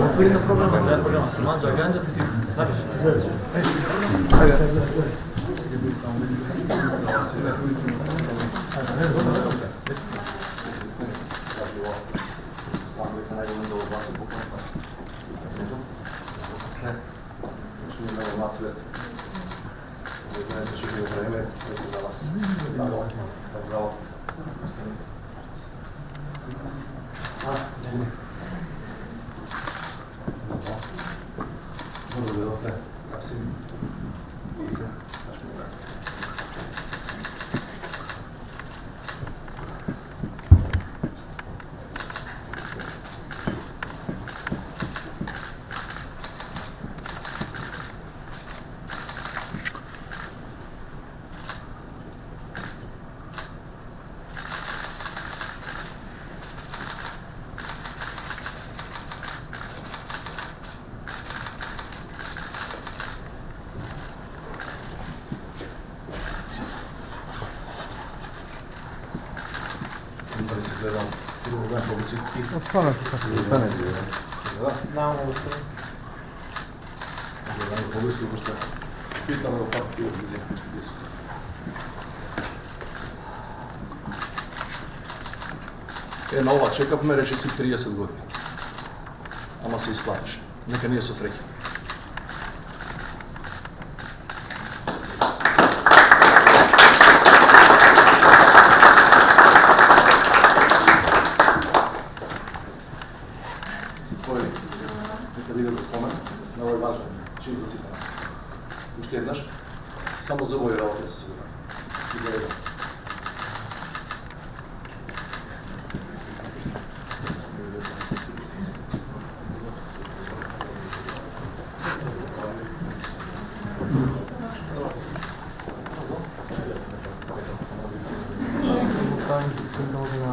Otvorimo program. Manđa, ganđa si napiši. Stvarno kako je to ne bilo. Znamo ovo što. Poglesli го што питаме го факти од визија. На ова чекавме, рече си 30 години. Ама се исплатиш. Нека ние со среќа. Нека биде за спомен на овој важен чин за сите нас. Уште еднаш, само за овој работа се сигурен. И гледа.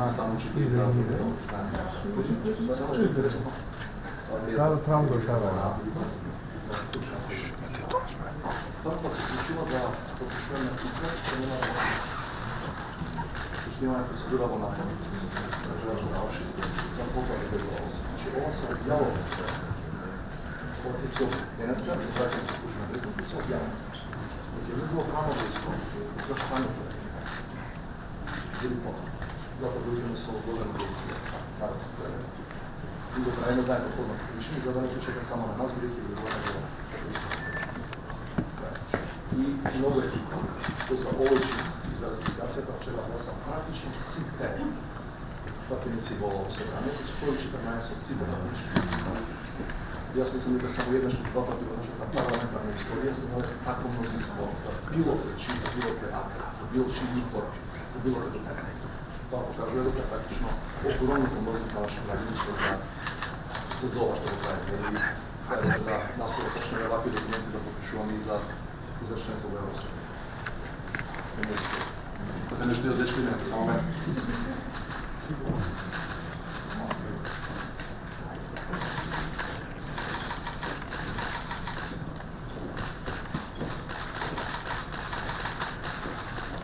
Само учите изразно. Само што е интересно. Да, трябва да шара. Тоа се случува да почнеме фитнес, почнеме процедура во напад, да заврши, за потоа да без ова. Значи, ова се објавува. Ова е се денеска, да се служба презнак се објавува. Ќе влезува прано во историја, прашувањето е. Или потоа. Затоа да идеме со одложено действие, да се преведат. И го правиме заедно познато решение, за да не се чека само на нас, бидејќи го говориме за и многу е битно, што за овој чин и за ратификацијата вчера гласа практично сите пратеници во собранието, 114 од сите пратеници. Јас мислам дека само еднаш или два пати во нашата парламентарна историја сме имале такво мнозинство за било кој чин, за било кој акт, за било чин избор, за било кој документ. Тоа покажува дека практично огромното мнозинство наши граѓани се за ова што го правиме. Да наскоро почнеме вакви документи да подпишуваме и за членство во Европска унија. Тоа нешто и од дечко имате, само мене.